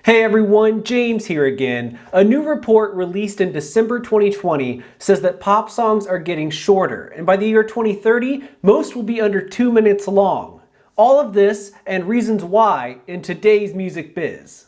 Hey everyone, James here again. A new report released in December 2020 says that pop songs are getting shorter, and by the year 2030, most will be under 2 minutes long. All of this and reasons why in today's Music Biz.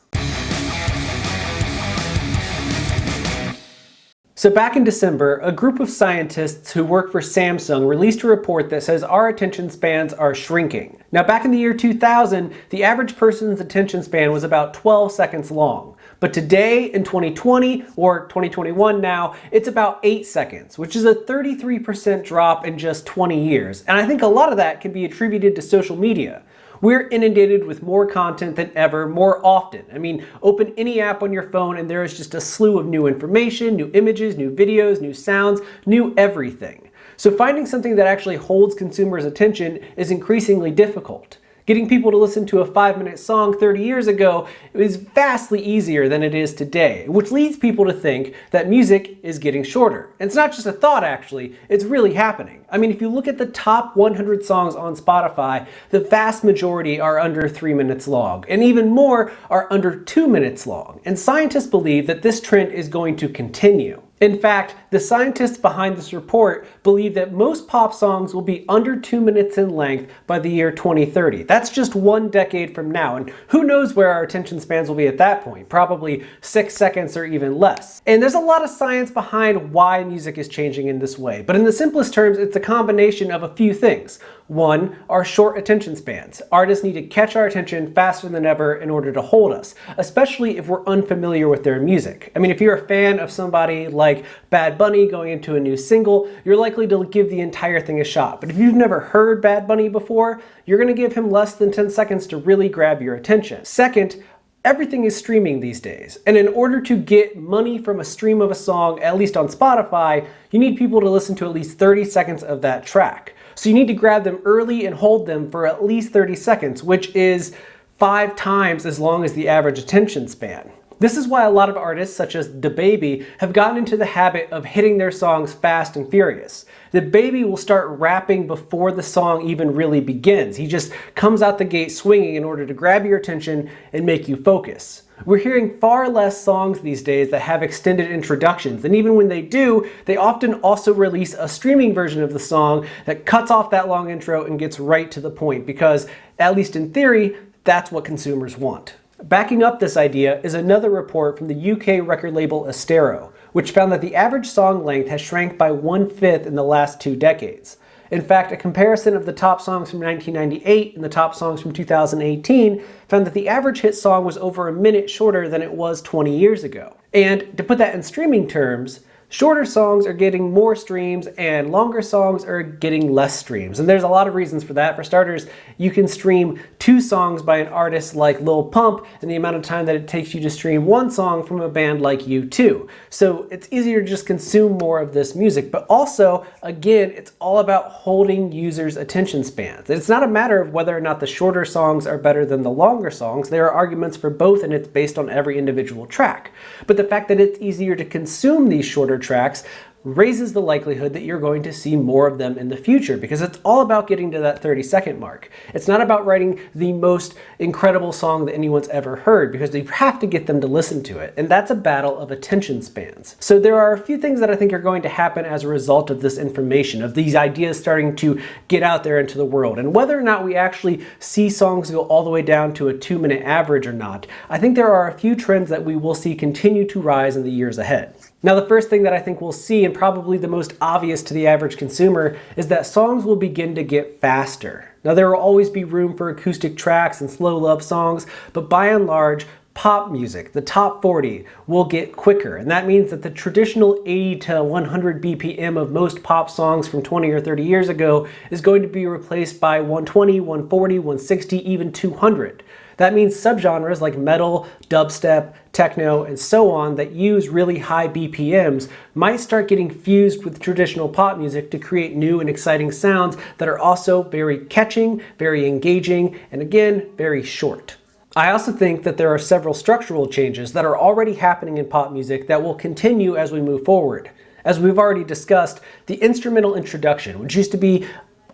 So back in December, a group of scientists who work for Samsung released a report that says our attention spans are shrinking. Now back in the year 2000, the average person's attention span was about 12 seconds long. But today, in 2020, or 2021 now, it's about 8 seconds, which is a 33% drop in just 20 years. And I think a lot of that can be attributed to social media. We're inundated with more content than ever, more often. I mean, open any app on your phone and there is just a slew of new information, new images, new videos, new sounds, new everything. So finding something that actually holds consumers' attention is increasingly difficult. Getting people to listen to a 5-minute song 30 years ago is vastly easier than it is today, which leads people to think that music is getting shorter. And it's not just a thought actually, it's really happening. I mean, if you look at the top 100 songs on Spotify, the vast majority are under 3 minutes long, and even more are under 2 minutes long. And scientists believe that this trend is going to continue. In fact, the scientists behind this report believe that most pop songs will be under 2 minutes in length by the year 2030. That's just 1 decade from now, and who knows where our attention spans will be at that point, probably 6 seconds or even less. And there's a lot of science behind why music is changing in this way, but in the simplest terms, it's a combination of a few things. One, our short attention spans. Artists need to catch our attention faster than ever in order to hold us, especially if we're unfamiliar with their music. I mean, if you're a fan of somebody like Bad Bunny going into a new single, you're likely to give the entire thing a shot. But if you've never heard Bad Bunny before, you're going to give him less than 10 seconds to really grab your attention. Second, everything is streaming these days, and in order to get money from a stream of a song, at least on Spotify, you need people to listen to at least 30 seconds of that track. So you need to grab them early and hold them for at least 30 seconds, which is 5 times as long as the average attention span. This is why a lot of artists, such as DaBaby, have gotten into the habit of hitting their songs fast and furious. DaBaby will start rapping before the song even really begins. He just comes out the gate swinging in order to grab your attention and make you focus. We're hearing far less songs these days that have extended introductions, and even when they do, they often also release a streaming version of the song that cuts off that long intro and gets right to the point, because, at least in theory, that's what consumers want. Backing up this idea is another report from the UK record label Astero, which found that the average song length has shrank by 1/5 in the last 2 decades. In fact, a comparison of the top songs from 1998 and the top songs from 2018 found that the average hit song was over a minute shorter than it was 20 years ago. And to put that in streaming terms, shorter songs are getting more streams and longer songs are getting less streams. And there's a lot of reasons for that. For starters, you can stream 2 songs by an artist like Lil Pump in the amount of time that it takes you to stream 1 song from a band like U2. So it's easier to just consume more of this music. But also, again, it's all about holding users' attention spans. It's not a matter of whether or not the shorter songs are better than the longer songs. There are arguments for both, and it's based on every individual track. But the fact that it's easier to consume these shorter tracks raises the likelihood that you're going to see more of them in the future, because it's all about getting to that 30-second mark. It's not about writing the most incredible song that anyone's ever heard, because you have to get them to listen to it, and that's a battle of attention spans. So there are a few things that I think are going to happen as a result of this information, of these ideas starting to get out there into the world. And whether or not we actually see songs go all the way down to a 2-minute average or not, I think there are a few trends that we will see continue to rise in the years ahead. Now, the first thing that I think we'll see, and probably the most obvious to the average consumer, is that songs will begin to get faster. Now, there will always be room for acoustic tracks and slow love songs, but by and large, pop music, the top 40, will get quicker. And that means that the traditional 80 to 100 BPM of most pop songs from 20 or 30 years ago is going to be replaced by 120, 140, 160, even 200. That means subgenres like metal, dubstep, techno, and so on that use really high BPMs might start getting fused with traditional pop music to create new and exciting sounds that are also very catching, very engaging, and again, very short. I also think that there are several structural changes that are already happening in pop music that will continue as we move forward. As we've already discussed, the instrumental introduction, which used to be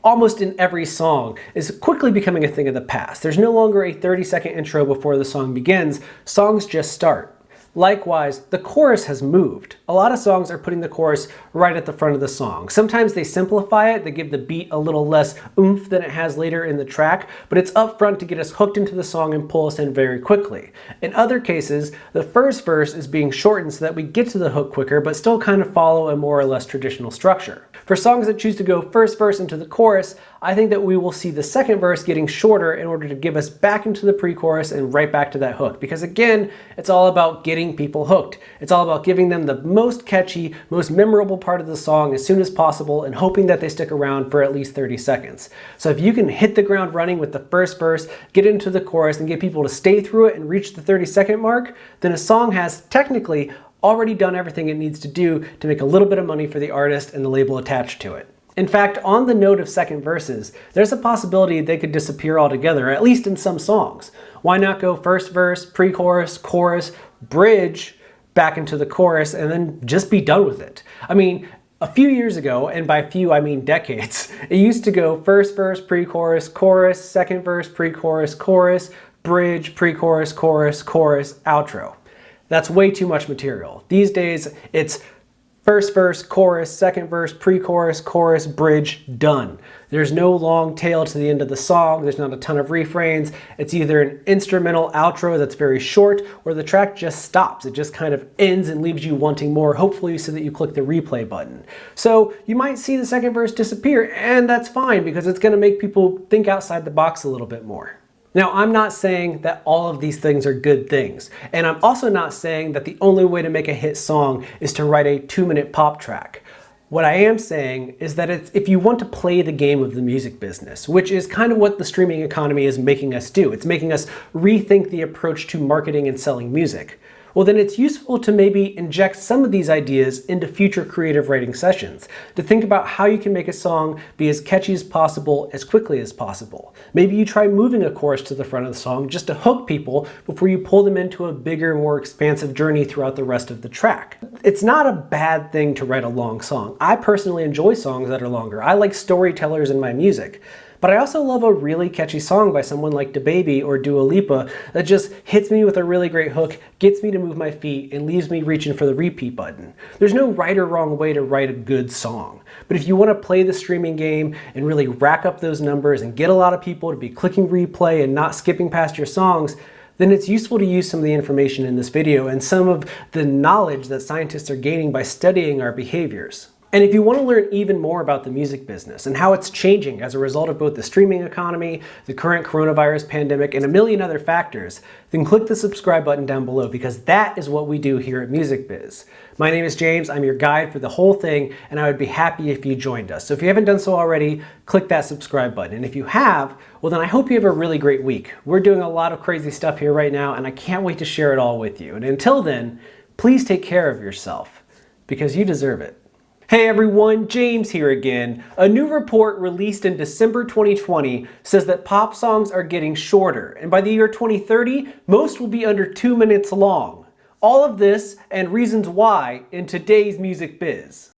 almost in every song is quickly becoming a thing of the past. There's no longer a 30-second intro before the song begins. Songs just start. Likewise, the chorus has moved. A lot of songs are putting the chorus right at the front of the song. Sometimes they simplify it, they give the beat a little less oomph than it has later in the track, but it's up front to get us hooked into the song and pull us in very quickly. In other cases, the first verse is being shortened so that we get to the hook quicker, but still kind of follow a more or less traditional structure. For songs that choose to go first verse into the chorus, I think that we will see the second verse getting shorter in order to give us back into the pre-chorus and right back to that hook. Because again, it's all about getting people hooked. It's all about giving them the most catchy, most memorable part of the song as soon as possible and hoping that they stick around for at least 30 seconds. So if you can hit the ground running with the first verse, get into the chorus, and get people to stay through it and reach the 30-second mark, then a song has technically already done everything it needs to do to make a little bit of money for the artist and the label attached to it. In fact, on the note of second verses, there's a possibility they could disappear altogether, at least in some songs. Why not go first verse, pre-chorus, chorus, bridge, back into the chorus, and then just be done with it? I mean, a few years ago, and by few I mean decades, it used to go first verse, pre-chorus, chorus, second verse, pre-chorus, chorus, bridge, pre-chorus, chorus, chorus, outro. That's way too much material. These days, it's first verse, chorus, second verse, pre-chorus, chorus, bridge, done. There's no long tail to the end of the song. There's not a ton of refrains. It's either an instrumental outro that's very short, or the track just stops. It just kind of ends and leaves you wanting more, hopefully so that you click the replay button. So you might see the second verse disappear, and that's fine because it's going to make people think outside the box a little bit more. Now, I'm not saying that all of these things are good things, and I'm also not saying that the only way to make a hit song is to write a 2-minute pop track. What I am saying is that if you want to play the game of the music business, which is kind of what the streaming economy is making us do, it's making us rethink the approach to marketing and selling music, well then it's useful to maybe inject some of these ideas into future creative writing sessions, to think about how you can make a song be as catchy as possible, as quickly as possible. Maybe you try moving a chorus to the front of the song just to hook people before you pull them into a bigger, more expansive journey throughout the rest of the track. It's not a bad thing to write a long song. I personally enjoy songs that are longer. I like storytellers in my music. But I also love a really catchy song by someone like DaBaby or Dua Lipa that just hits me with a really great hook, gets me to move my feet, and leaves me reaching for the repeat button. There's no right or wrong way to write a good song. But if you want to play the streaming game and really rack up those numbers and get a lot of people to be clicking replay and not skipping past your songs, then it's useful to use some of the information in this video and some of the knowledge that scientists are gaining by studying our behaviors. And if you want to learn even more about the music business and how it's changing as a result of both the streaming economy, the current coronavirus pandemic, and a million other factors, then click the subscribe button down below because that is what we do here at Music Biz. My name is James, I'm your guide for the whole thing, and I would be happy if you joined us. So if you haven't done so already, click that subscribe button. And if you have, well then I hope you have a really great week. We're doing a lot of crazy stuff here right now, and I can't wait to share it all with you. And until then, please take care of yourself, because you deserve it. Hey everyone, James here again. A new report released in December 2020 says that pop songs are getting shorter, and by the year 2030, most will be under 2 minutes long. All of this and reasons why in today's Music Biz.